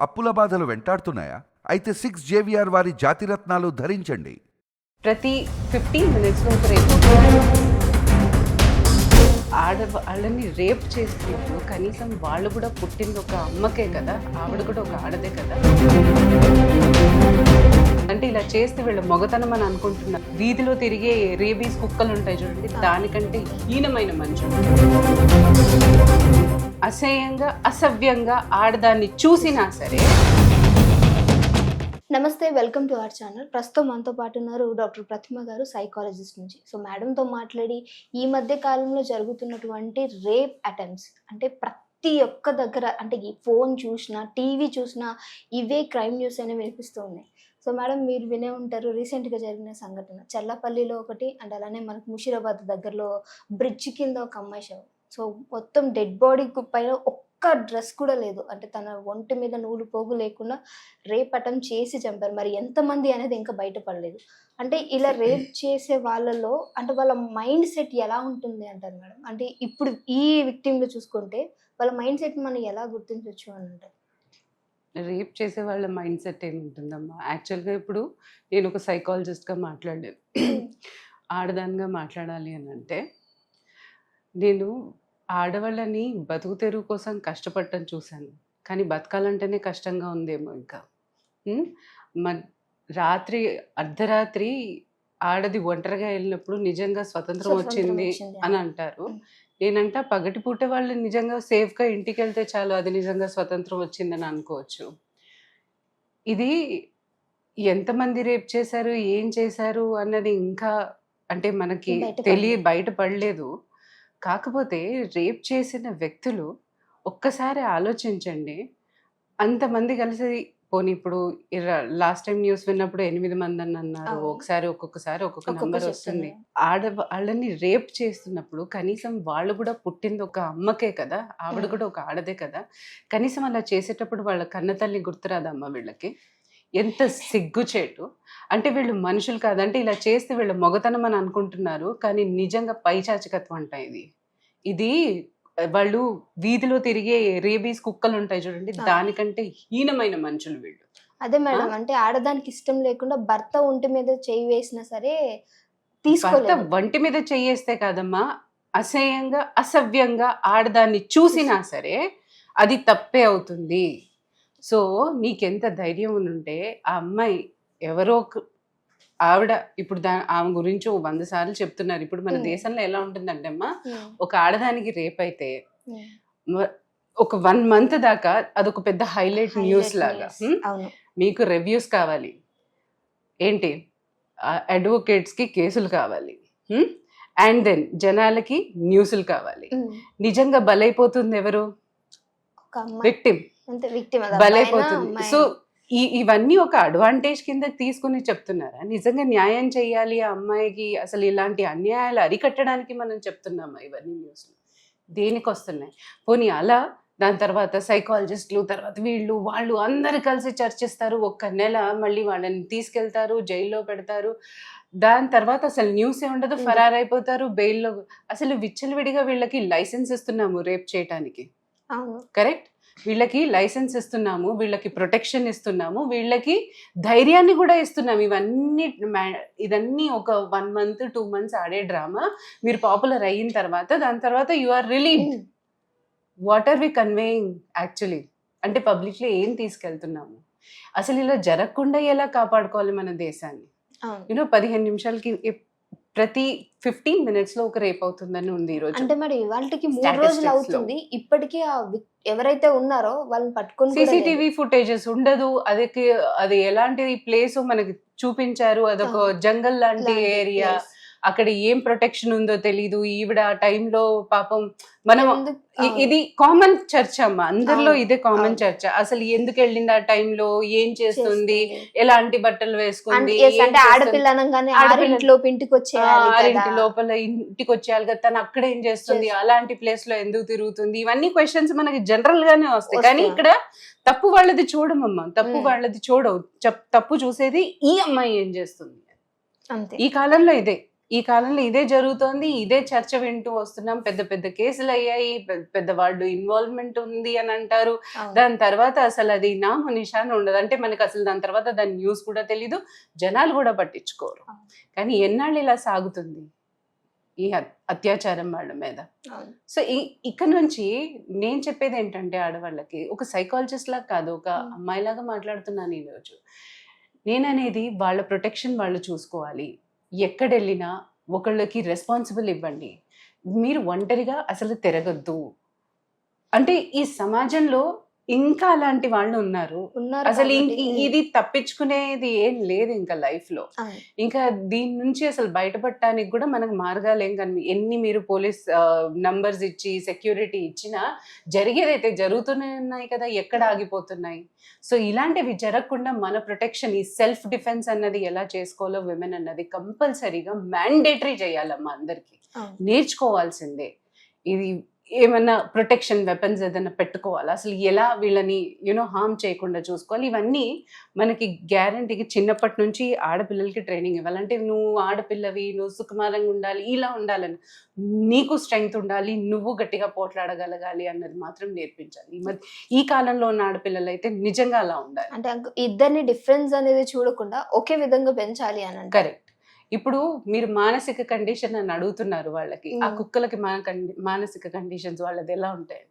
అప్పుల బాధలు వెంటాడుతున్నాయా? అయితే 6 JVR వారి జాతిరత్నాలు ధరించండి. ప్రతి 15 minutes ఒక రేపు ఆడవాళ్ళని రేప్ చేస్తున్నప్పుడు కనీసం వాళ్ళు కూడా పుట్టింది ఒక అమ్మకే కదా, ఆవిడ కూడా ఒక ఆడదే కదా. అంటే ఇలా చేస్తే వీళ్ళు మొగతనం అని అనుకుంటున్నారు. వీధిలో తిరిగే రేబీస్ కుక్కలు ఉంటాయి చూడండి, దానికంటే హీనమైన మనుషులు. అసహ్యంగా అసభ్యంగా ఆడదాన్ని చూసినా సరే. నమస్తే, వెల్కమ్ టు అవర్ ఛానల్. ప్రస్తుతం మనతో పాటు ఉన్నారు డాక్టర్ ప్రతిమ గారు, సైకాలజిస్ట్ నుంచి. సో మేడంతో మాట్లాడి ఈ మధ్య కాలంలో జరుగుతున్నటువంటి రేప్ అటెంప్ట్స్, అంటే ప్రతి ఒక్క దగ్గర, అంటే ఈ ఫోన్ చూసినా టీవీ చూసినా ఇవే క్రైమ్ న్యూస్ అనేవి వినిపిస్తూ ఉన్నాయి. సో మేడం, మీరు వినే ఉంటారు రీసెంట్గా జరిగిన సంఘటన చల్లపల్లిలో ఒకటి, అండ్ అలానే మనకు ముషీరాబాద్ దగ్గరలో బ్రిడ్జ్ కింద ఒక అమ్మాయి శవం. సో మొత్తం డెడ్ బాడీ పైన ఒక్క డ్రెస్ కూడా లేదు, అంటే తన ఒంటి మీద నూలు పోగు లేకుండా రేప్ అటెంప్ట్ చేసి చంపారు. మరి ఎంతమంది అనేది ఇంకా బయటపడలేదు. అంటే ఇలా రేప్ చేసే వాళ్ళలో అంటే వాళ్ళ మైండ్ సెట్ ఎలా ఉంటుంది అంటారు మేడం? అంటే ఇప్పుడు ఈ విక్టిమ్లో చూసుకుంటే వాళ్ళ మైండ్ సెట్ మనం ఎలా గుర్తించవచ్చు అని అంటారు? రేప్ చేసే వాళ్ళ మైండ్ సెట్ ఏముంటుందమ్మా? యాక్చువల్గా ఇప్పుడు నేను ఒక సైకాలజిస్ట్గా మాట్లాడలేదు, ఆడదానిగా మాట్లాడాలి అని అంటే, నేను ఆడవాళ్ళని బతుకు తెరువు కోసం కష్టపడటం చూశాను, కానీ బతకాలంటేనే కష్టంగా ఉందేమో ఇంకా. రాత్రి అర్ధరాత్రి ఆడది ఒంటరిగా వెళ్ళినప్పుడు నిజంగా స్వతంత్రం వచ్చింది అని అంటారు. నేనంట పగటిపూట వాళ్ళు నిజంగా సేఫ్గా ఇంటికి వెళ్తే చాలు, అది నిజంగా స్వతంత్రం వచ్చిందని అనుకోవచ్చు. ఇది ఎంతమంది రేప్ చేశారు, ఏం చేశారు అన్నది ఇంకా అంటే మనకి బయటపడలేదు. కాకపోతే రేప్ చేసిన వ్యక్తులు ఒక్కసారి ఆలోచించండి, అంతమంది కలిసి పోనీ ఇప్పుడు లాస్ట్ టైం న్యూస్ విన్నప్పుడు 8 మంది అని అన్నారు, ఒక్కొక్కసారి ఒక్కొక్క నెంబర్ వస్తుంది. ఆడవాళ్ళని రేప్ చేస్తున్నప్పుడు కనీసం వాళ్ళు కూడా పుట్టింది ఒక అమ్మకే కదా, ఆవిడ కూడా ఒక ఆడదే కదా. కనీసం అలా చేసేటప్పుడు వాళ్ళ కన్నతల్లి గుర్తురాదమ్మ వీళ్ళకి? ఎంత సిగ్గుచేటు! అంటే వీళ్ళు మనుషులు కాదంటే ఇలా చేస్తే వీళ్ళు మొగతనం అని అనుకుంటున్నారు, కానీ నిజంగా పైచాచికత్వం అంట ఇది. వాళ్ళు వీధిలో తిరిగే రేబీస్ కుక్కలు ఉంటాయి చూడండి, దానికంటే హీనమైన మనుషులు వీళ్ళు. అదే మేడం, అంటే ఆడదానికి ఇష్టం లేకుండా భర్త ఒంటి మీద చేయి వేసినా సరే తీసుకోలేదు. భర్త ఒంటి మీద చెయ్యేస్తే కాదమ్మా, అసహ్యంగా అసభ్యంగా ఆడదాన్ని చూసినా సరే అది తప్పే అవుతుంది. సో నీకెంత ధైర్యం ఉంటే ఆ అమ్మాయి ఎవరో ఆవిడ ఇప్పుడు ఆమె గురించి 100 సార్లు చెప్తున్నారు. ఇప్పుడు మన దేశంలో ఎలా ఉంటుందంటే అమ్మా, ఒక ఆడదానికి రేప్ అయితే ఒక 1 month దాకా అదొక పెద్ద హైలైట్ న్యూస్ లాగా. మీకు రివ్యూస్ కావాలి ఏంటి, అడ్వకేట్స్ కి కేసులు కావాలి, అండ్ దెన్ జనాలకి న్యూస్లు కావాలి. నిజంగా బలైపోతుంది ఎవరు? విక్టిమ్ బలైపోతుంది. సో ఇవన్నీ ఒక అడ్వాంటేజ్ కింద తీసుకుని చెప్తున్నారా? నిజంగా న్యాయం చేయాలి ఆ అమ్మాయికి, అసలు ఇలాంటి అన్యాయాలు అరికట్టడానికి మనం చెప్తున్నామా? ఇవన్నీ న్యూస్లు దేనికి వస్తున్నాయి? పోనీ అలా దాని తర్వాత సైకాలజిస్టులు, తర్వాత వీళ్ళు వాళ్ళు అందరు కలిసి చర్చిస్తారు, 1 నెల మళ్ళీ వాళ్ళని తీసుకెళ్తారు, జైల్లో పెడతారు. దాని తర్వాత అసలు న్యూస్ ఏ ఉండదు, ఫరారైపోతారు బెయిల్లో. అసలు విచ్చలవిడిగా వీళ్ళకి లైసెన్స్ ఇస్తున్నాము రేప్ చేయటానికి, కరెక్ట్? వీళ్ళకి లైసెన్స్ ఇస్తున్నాము, వీళ్ళకి ప్రొటెక్షన్ ఇస్తున్నాము, వీళ్ళకి ధైర్యాన్ని కూడా ఇస్తున్నాము. ఇదన్నీ ఒక 1 month 2 months ఆడే డ్రామా. మీరు పాపులర్ అయిన తర్వాత దాని తర్వాత you are relieved. What are we conveying actually? అంటే పబ్లిక్లో ఏం తీసుకెళ్తున్నాము? అసలు ఇలా జరగకుండా ఎలా కాపాడుకోవాలి మన దేశాన్ని? 15 నిమిషాలకి ప్రతి 15 minutes లో ఒక రేప్ అవుతుందని ఉంది ఈరోజు. అంటే మరి ఇవాళకి 3 రోజులు అవుతుంది, ఇప్పటికీ ఎవరైతే ఉన్నారో వాళ్ళని పట్టుకుని CCTV ఫుటేజెస్ ఉండదు. అది ఎలాంటి ప్లేస్ మనకి చూపించారు, అదొక జంగల్ లాంటి ఏరియా, అక్కడ ఏం ప్రొటెక్షన్ ఉందో తెలీదు. ఈవిడ ఆ టైంలో పాపం మనం ఇది కామన్ చర్చ అమ్మా, అందరిలో ఇదే కామన్ చర్చ. అసలు ఎందుకు వెళ్ళింది ఆ టైంలో, ఏం చేస్తుంది, ఎలాంటి బట్టలు వేసుకుంది, ఇంటి లోపల ఇంటికి వచ్చేయాలి కదా, తను అక్కడ ఏం చేస్తుంది, అలాంటి ప్లేస్ లో ఎందుకు తిరుగుతుంది, ఇవన్నీ క్వశ్చన్స్ మనకి జనరల్ గానే వస్తాయి. కానీ ఇక్కడ తప్పు వాళ్ళది చూడమమ్మా, తప్పు చూసేది ఈ అమ్మాయి ఏం చేస్తుంది. ఈ కాలంలో ఇదే ఈ కాలంలో ఇదే జరుగుతోంది, ఇదే చర్చ వింటూ వస్తున్నాం. పెద్ద పెద్ద కేసులు అయ్యాయి, పెద్ద వాళ్ళు ఇన్వాల్వ్మెంట్ ఉంది అని అంటారు. అవును. దాని తర్వాత అసలు అది నామ నిశాన ఉండదు. అంటే మనకు అసలు దాని తర్వాత దాని న్యూస్ కూడా తెలీదు, జనాలు కూడా పట్టించుకోరు. అవును. కానీ ఎన్నాళ్ళు ఇలా సాగుతుంది ఈ అత్యాచారం వాళ్ళ మీద? అవును. సో ఇక్కడ నుంచి నేను చెప్పేది ఏంటంటే, ఆడవాళ్ళకి ఒక సైకాలజిస్ట్ లాగా కాదు, ఒక అమ్మాయిలాగా మాట్లాడుతున్నాను ఈరోజు. నేననేది వాళ్ళ ప్రొటెక్షన్ వాళ్ళు చూసుకోవాలి. ఎక్కడెళ్ళినా ఒకళ్ళకి రెస్పాన్సిబుల్ ఇవ్వండి. మీరు ఒంటరిగా అసలు తిరగద్దు. అంటే ఈ సమాజంలో ఇంకా అలాంటి వాళ్ళు ఉన్నారు. అసలు ఇది తప్పించుకునేది ఏం లేదు ఇంకా లైఫ్ లో. ఇంకా దీని నుంచి అసలు బయటపడటానికి కూడా మనకు మార్గాలు ఏం కనిపి, ఎన్ని మీరు పోలీస్ నంబర్స్ ఇచ్చి సెక్యూరిటీ ఇచ్చినా జరిగేదైతే జరుగుతూనే ఉన్నాయి కదా, ఎక్కడ ఆగిపోతున్నాయి? సో ఇలాంటివి జరగకుండా మన ప్రొటెక్షన్, ఈ సెల్ఫ్ డిఫెన్స్ అన్నది ఎలా చేసుకోవాలో విమెన్ అన్నది కంపల్సరీగా మ్యాండేటరీ చేయాలమ్మా, అందరికి నేర్చుకోవాల్సిందే. ఇది ఏమన్నా ప్రొటెక్షన్ వెపన్స్ ఏదైనా పెట్టుకోవాలి, అసలు ఎలా వీళ్ళని హార్మ్ చేయకుండా చూసుకోవాలి. ఇవన్నీ మనకి గ్యారంటీకి చిన్నప్పటి నుంచి ఆడపిల్లలకి ట్రైనింగ్ ఇవ్వాలంటే, నువ్వు ఆడపిల్లవి, నువ్వు సుకుమారంగా ఉండాలి, ఇలా ఉండాలని, నీకు స్ట్రెంగ్త్ ఉండాలి, నువ్వు గట్టిగా పోట్లాడగలగాలి అన్నది మాత్రం నేర్పించాలి. ఈ కాలంలో ఉన్న ఆడపిల్లలు అయితే నిజంగా అలా ఉండాలి. అంటే ఇద్దరిని డిఫరెన్స్ అనేది చూడకుండా ఒకే విధంగా పెంచాలి అని. కరెక్ట్. ఇప్పుడు మీరు మానసిక కండిషన్ అని అడుగుతున్నారు వాళ్ళకి. ఆ కుక్కలకి మానసిక కండిషన్స్ వాళ్ళది ఎలా ఉంటాయి?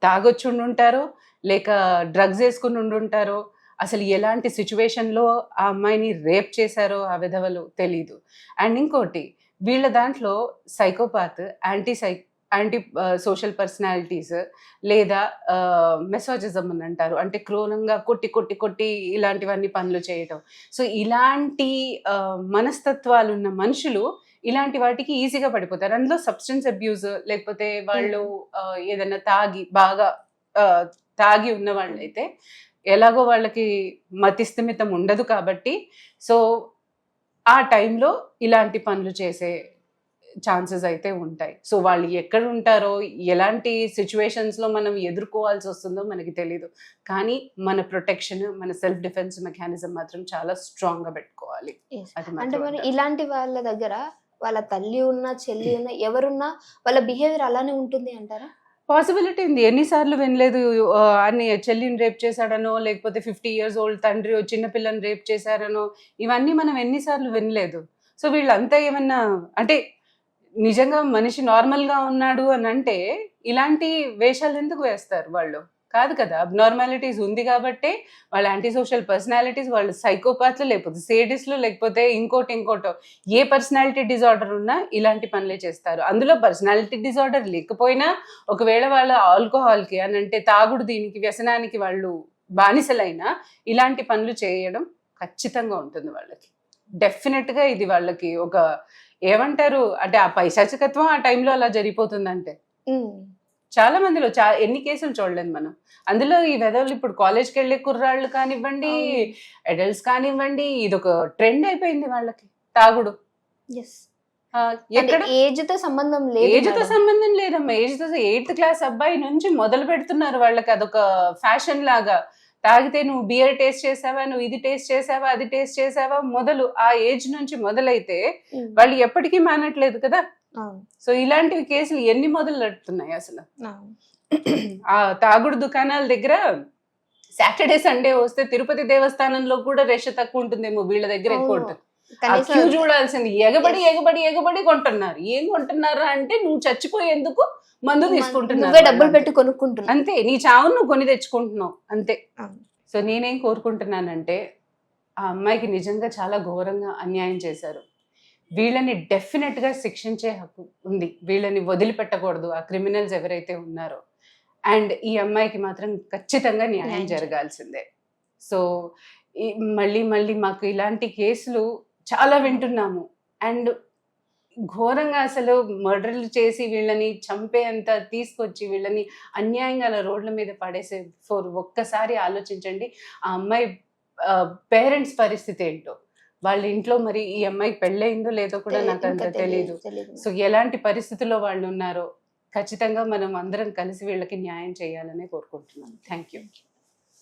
తాగొచ్చి ఉండుంటారో, లేక డ్రగ్స్ వేసుకుని ఉండుంటారో, అసలు ఎలాంటి సిచ్యువేషన్లో ఆ అమ్మాయిని రేప్ చేశారో ఆ విధవలు తెలీదు. అండ్ ఇంకోటి, వీళ్ళ దాంట్లో సైకోపాత్, యాంటీ సోషల్ పర్సనాలిటీస్, లేదా మెసాజిజం అని అంటారు, అంటే క్రూరంగా కొట్టి ఇలాంటివన్నీ పనులు చేయటం. సో ఇలాంటి మనస్తత్వాలు ఉన్న మనుషులు ఇలాంటి వాటికి ఈజీగా పడిపోతారు. అందులో సబ్స్టెన్స్ అబ్యూజ్, లేకపోతే వాళ్ళు ఏదైనా బాగా తాగి ఉన్న వాళ్ళైతే ఎలాగో వాళ్ళకి మతిస్థిమితం ఉండదు కాబట్టి, సో ఆ టైంలో ఇలాంటి పనులు చేసే ఛాన్సెస్ అయితే ఉంటాయి. సో వాళ్ళు ఎక్కడ ఉంటారో, ఎలాంటి సిచ్యువేషన్స్లో మనం ఎదుర్కోవాల్సి వస్తుందో మనకి తెలీదు. కానీ మన ప్రొటెక్షన్, మన సెల్ఫ్ డిఫెన్స్ మెకానిజం మాత్రం చాలా స్ట్రాంగ్గా పెట్టుకోవాలి. అంటే మరి ఇలాంటి వాళ్ళ దగ్గర వాళ్ళ తల్లి ఉన్నా, చెల్లి ఉన్నా, ఎవరున్నా వాళ్ళ బిహేవియర్ అలానే ఉంటుంది అంటారా? పాసిబిలిటీ ఉంది. ఎన్నిసార్లు వినలేదు అని చెల్లిని రేప్ చేశాడనో, లేకపోతే 50 years old తండ్రి చిన్నపిల్లని రేప్ చేశారనో, ఇవన్నీ మనం ఎన్నిసార్లు వినలేదు. సో వీళ్ళంతా ఏమన్నా అంటే నిజంగా మనిషి నార్మల్గా ఉన్నాడు అని అంటే ఇలాంటి వేషాలు ఎందుకు వేస్తారు వాళ్ళు? కాదు కదా, అబ్నార్మాలిటీస్ ఉంది కాబట్టి వాళ్ళ యాంటీ సోషల్ పర్సనాలిటీస్, వాళ్ళు సైకోపాత్లు, లేకపోతే సేడిస్లు, లేకపోతే ఇంకోటో ఏ పర్సనాలిటీ డిజార్డర్ ఉన్నా ఇలాంటి పనులే చేస్తారు. అందులో పర్సనాలిటీ డిజార్డర్ లేకపోయినా ఒకవేళ వాళ్ళ ఆల్కహాల్కి అని అంటే తాగుడు, దీనికి వ్యసనానికి వాళ్ళు బానిసలైనా ఇలాంటి పనులు చేయడం ఖచ్చితంగా ఉంటుంది వాళ్ళకి. డెఫినెట్గా ఇది వాళ్ళకి ఒక ఏమంటారు అంటే ఆ పైశాచికత్వం ఆ టైంలో అలా జరిగిపోతుందంటే. చాలా మందిలో ఎన్ని కేసులు చూడలేదు మనం. అందులో ఈ వెధవలు ఇప్పుడు కాలేజ్కి వెళ్ళే కుర్రాళ్ళు కానివ్వండి, అడల్ట్స్ కానివ్వండి, ఇది ఒక ట్రెండ్ అయిపోయింది వాళ్ళకి తాగుడు. ఎక్కడ ఏజ్ తో సంబంధం లేదు, లేదమ్మా. ఏజ్ తో 8th class అబ్బాయి నుంచి మొదలు పెడుతున్నారు వాళ్ళకి, అదొక ఫ్యాషన్ లాగా. తాగితే నువ్వు బియర్ టేస్ట్ చేసావా, నువ్వు ఇది టేస్ట్ చేసావా, అది టేస్ట్ చేసావా, మొదలు ఆ ఏజ్ నుంచి మొదలైతే వాళ్ళు ఎప్పటికీ మానట్లేదు కదా. సో ఇలాంటివి కేసులు ఎన్ని మొదలు నడుతున్నాయి అసలు. ఆ తాగుడు దుకాణాల దగ్గర సాటర్డే సండే వస్తే తిరుపతి దేవస్థానంలో కూడా రష్ తక్కువ ఉంటుందేమో, వీళ్ళ దగ్గర ఎక్కువ ఉంటుంది. క్యూ చూడాల్సింది, ఎగబడి కొంటున్నారు. ఏం కొంటున్నారా అంటే, నువ్వు చచ్చిపోయేందుకు మందు తీసుకుంటున్నావు, డబ్బులు పెట్టి కొనుక్కుంటున్నావు, అంతే. నీ చావును నువ్వు కొని తెచ్చుకుంటున్నావు, అంతే. సో నేనేం కోరుకుంటున్నానంటే, ఆ అమ్మాయికి నిజంగా చాలా ఘోరంగా అన్యాయం చేశారు. వీళ్ళని డెఫినెట్గా శిక్షించే హక్కు ఉంది, వీళ్ళని వదిలిపెట్టకూడదు ఆ క్రిమినల్స్ ఎవరైతే ఉన్నారో. అండ్ ఈ అమ్మాయికి మాత్రం ఖచ్చితంగా న్యాయం జరగాల్సిందే. సో మళ్ళీ మాకు ఇలాంటి కేసులు చాలా వింటున్నాము. అండ్ ఘోరంగా అసలు మర్డర్లు చేసి వీళ్ళని చంపేంత తీసుకొచ్చి వీళ్ళని అన్యాయంగా అలా రోడ్ల మీద పడేసే ఒక్కసారి ఆలోచించండి. ఆ అమ్మాయి పేరెంట్స్ పరిస్థితి ఏంటో, వాళ్ళ ఇంట్లో మరి ఈ అమ్మాయికి పెళ్ళయిందో లేదో కూడా నాకు అంత తెలీదు. సో ఎలాంటి పరిస్థితుల్లో వాళ్ళు ఉన్నారో ఖచ్చితంగా మనం అందరం కలిసి వీళ్ళకి న్యాయం చేయాలనే కోరుకుంటున్నాం. Thank you.